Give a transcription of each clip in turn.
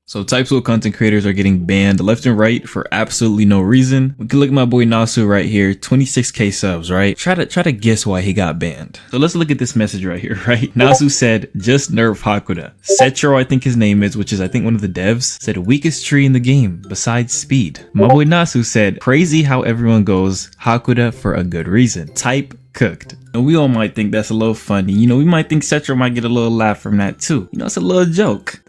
So TypeSwell content creators are getting banned left and right for absolutely no reason. We can look at my boy Nasu right here, 26k subs, right? Try to guess why he got banned. So let's look at this message right here, right? Nasu said, just nerf Hakuda. Setro, I think his name is, which is I think one of the devs, said weakest tree in the game besides speed. My boy Nasu said, crazy how everyone goes Hakuda for a good reason. Type cooked. And we all might think that's a little funny. You know, we might think Setro might get a little laugh from that too. You know, it's a little joke.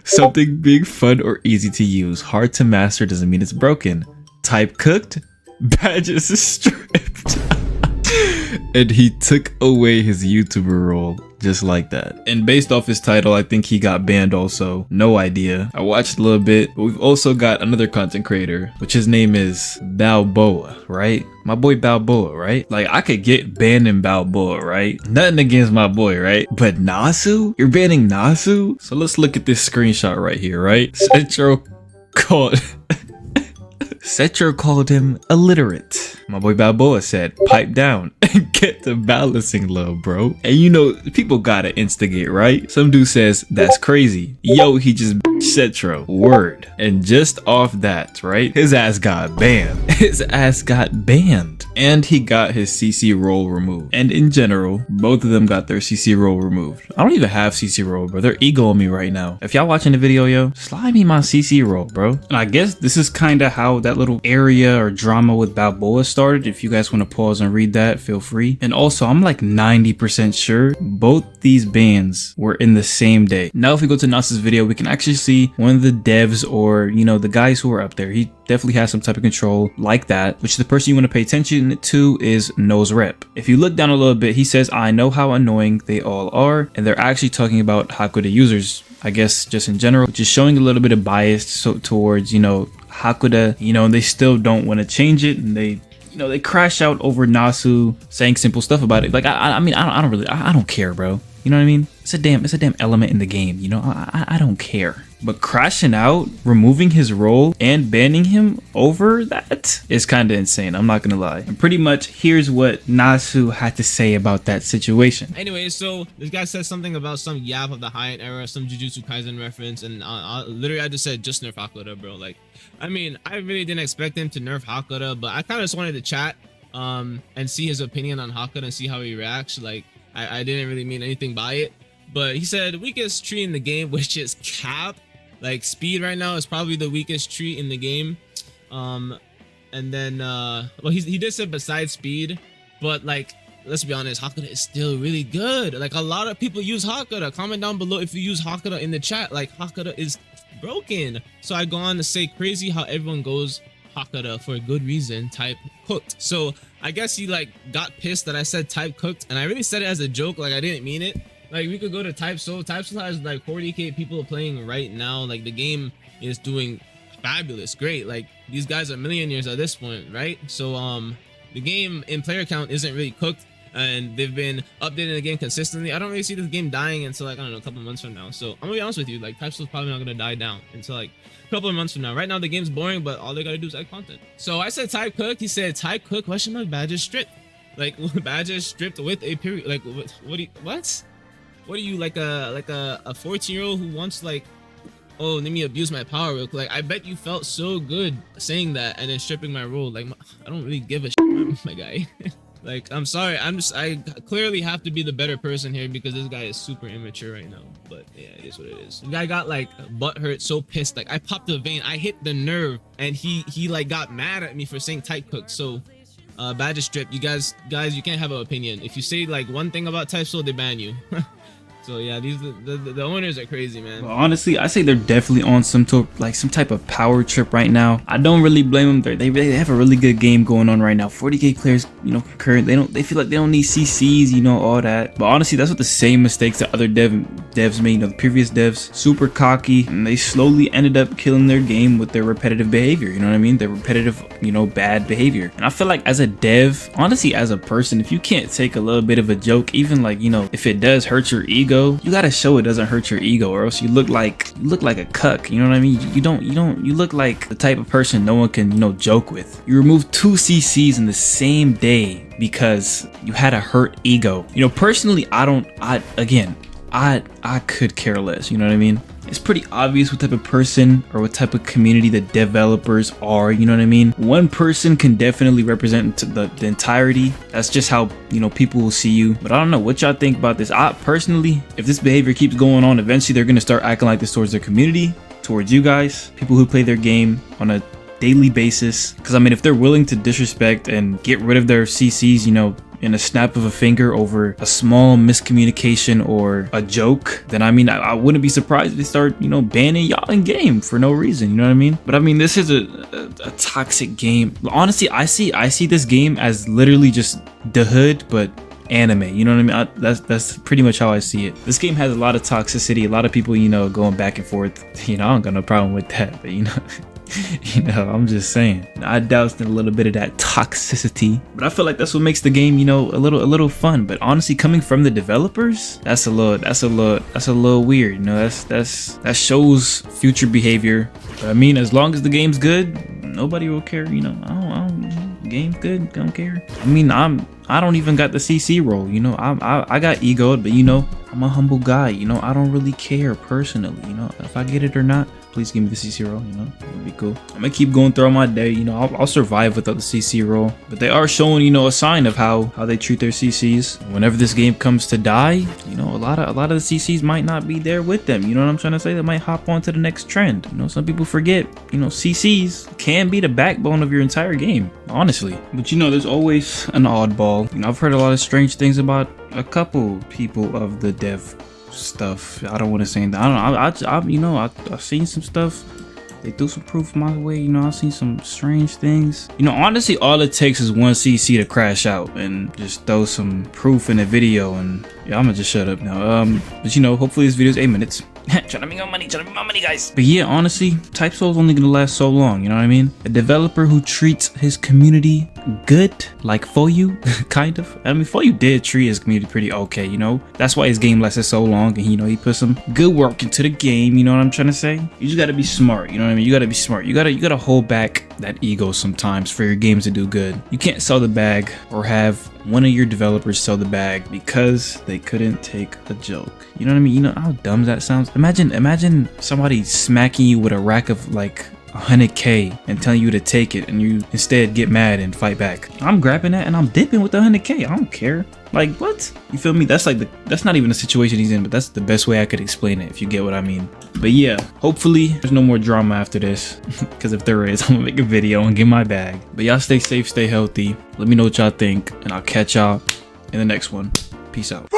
Something big, fun, or easy to use. Hard to master doesn't mean it's broken. Type cooked, badges is stripped. And he took away his YouTuber role just like that. And based off his title, I think he got banned also. No idea. I watched a little bit, but we've also got another content creator, which his name is Balboa, right? My boy Balboa, right? Like, I could get banned in Balboa, right? Nothing against my boy, right? But Nasu? You're banning Nasu? So let's look at this screenshot right here, right? Setro called him illiterate. My boy Balboa said, pipe down and get the balancing low, bro. And you know, people gotta instigate, right? Some dude says, that's crazy. Yo, he just Setro. Word. And just off that, right? His ass got banned. His ass got banned. And he got his CC role removed. And in general, both of them got their CC role removed. I don't even have CC role, bro. They're egoing me right now. If y'all watching the video, yo, slide me my CC role, bro. And I guess this is kind of how that little area or drama with Balboa started. If you guys want to pause and read that, feel free. And also, I'm like 90% sure both these bans were in the same day. Now, if we go to Nasu's video, we can actually see one of the devs or, you know, the guys who are up there. He definitely has some type of control like that, which the person you want to pay attention to is NoseRep. If you look down a little bit, he says, I know how annoying they all are. And they're actually talking about Hakuda users, I guess, just in general, just showing a little bit of bias towards, you know, Hakuda, you know, and they still don't want to change it, and they, you know, they crash out over Nasu saying simple stuff about it. Like, I mean, I don't care, bro. You know what I mean? It's a damn element in the game. You know, I don't care. But crashing out, removing his role, and banning him over that is kind of insane. I'm not gonna lie. And pretty much, here's what Nasu had to say about that situation. Anyway, so this guy said something about some Yap of the High-End era, some Jujutsu Kaisen reference, and literally I just said just nerf Hakuda, bro. Like, I mean, I really didn't expect him to nerf Hakuda, but I kind of just wanted to chat and see his opinion on Hakuda and see how he reacts. Like, I didn't really mean anything by it, but he said weakest tree in the game, which is Cap. Like, speed right now is probably the weakest tree in the game. And then well, he did say besides speed, but like, let's be honest, Hakuda is still really good. Like, a lot of people use Hakuda. Comment down below if you use Hakuda in the chat. Like, Hakuda is broken. So I go on to say crazy how everyone goes Hakuda for a good reason. Type cooked. So I guess he like got pissed that I said type cooked, and I really said it as a joke. Like, I didn't mean it. Like, we could go to TypeSwell. TypeSwell has like 40k people playing right now. Like, the game is doing fabulous, great. Like, these guys are millionaires at this point, right? So the game in player count isn't really cooked, and they've been updating the game consistently. I don't really see this game dying until like, I don't know, a couple months from now. So I'm gonna be honest with you, like, TypeSwell's probably not gonna die down until like a couple of months from now. Right now the game's boring, but all they gotta do is add content. So I said type cooked. He said type cooked question mark badges stripped. Like, badges stripped with a period. Like, what are you, like a 14-year-old who wants, like, oh, let me abuse my power real quick? Like, I bet you felt so good saying that and then stripping my role. Like, I don't really give a shit, my guy. Like, I'm sorry, I clearly have to be the better person here because this guy is super immature right now. But yeah, it is what it is. The guy got like butt hurt, so pissed. Like, I popped a vein, I hit the nerve, and he like got mad at me for saying type cook. So badge strip, you guys, you can't have an opinion. If you say like one thing about TypeSwell, they ban you. So yeah, these the owners are crazy, man. Well, honestly, I say they're definitely on some type of power trip right now. I don't really blame them. They have a really good game going on right now. 40k players, you know, concurrent. They feel like they don't need CCs, you know, all that. But honestly, that's what the same mistakes that other devs made. You know, the previous devs, super cocky, and they slowly ended up killing their game with their repetitive behavior. You know what I mean? Their repetitive, you know, bad behavior. And I feel like as a dev, honestly, as a person, if you can't take a little bit of a joke, even like, you know, if it does hurt your ego, you gotta show it doesn't hurt your ego, or else you look like a cuck. You know what I mean? You look like the type of person no one can, you know, joke with. You remove 2 CCs in the same day because you had a hurt ego. You know, personally, I could care less. You know what I mean? it's pretty obvious what type of person or what type of community the developers are, you know what I mean? One person can definitely represent the entirety. That's just how, you know, people will see you. But I don't know what y'all think about this. I personally, if this behavior keeps going on, eventually they're gonna start acting like this towards their community, towards you guys, people who play their game on a daily basis. Because I mean, if they're willing to disrespect and get rid of their CCs, you know, in a snap of a finger over a small miscommunication or a joke, then I mean, I wouldn't be surprised if they start, you know, banning y'all in game for no reason, you know what I mean? But I mean, this is a toxic game. Honestly, I see this game as literally just the hood, but anime, you know what I mean? That's pretty much how I see it. This game has a lot of toxicity, a lot of people, you know, going back and forth. You know, I don't got no problem with that, but you know, you know, I'm just saying, I doused in a little bit of that toxicity, but I feel like that's what makes the game, you know, a little fun. But honestly, coming from the developers, that's a little weird, you know. That shows future behavior. But I mean, as long as the game's good, nobody will care, you know. I don't game's good, don't care. I mean, I don't even got the CC role, you know. I got egoed, but you know, I'm a humble guy, you know. I don't really care personally, you know, if I get it or not. Please give me the CC roll, you know, that would be cool. I'm gonna keep going throughout my day, you know. I'll survive without the CC roll, but they are showing, you know, a sign of how they treat their CCs. Whenever this game comes to die, you know, a lot of the CCs might not be there with them, you know what I'm trying to say? They might hop on to the next trend. You know, some people forget, you know, CCs can be the backbone of your entire game, honestly. But you know, there's always an oddball. You know, I've heard a lot of strange things about a couple people of the dev stuff. I don't want to say anything. I don't know. I you know, I've seen some stuff. They threw some proof my way, you know. I've seen some strange things. You know, honestly, all it takes is one CC to crash out and just throw some proof in a video, and yeah, I'm gonna just shut up now. But you know, hopefully this video is 8 minutes. Trying to make my money, guys. But yeah, honestly, Type Soul's only gonna last so long, you know what I mean? A developer who treats his community good, like FoYu, kind of. I mean, FoYu did treat his community pretty okay, you know? That's why his game lasted so long, and you know, he put some good work into the game, you know what I'm trying to say? You just gotta be smart, you know what I mean? You gotta be smart. You gotta hold back that ego sometimes for your games to do good. You can't sell the bag or have one of your developers sell the bag because they couldn't take a joke. You know what I mean? You know how dumb that sounds? Imagine somebody smacking you with a rack of like 100K and telling you to take it, and you instead get mad and fight back. I'm grabbing that and I'm dipping with the 100K. I don't care. Like, what? You feel me? That's like that's not even a situation he's in, but that's the best way I could explain it, if you get what I mean. But yeah, hopefully there's no more drama after this, because if there is, I'm gonna make a video and get my bag. But y'all stay safe, stay healthy. Let me know what y'all think, and I'll catch y'all in the next one. Peace out.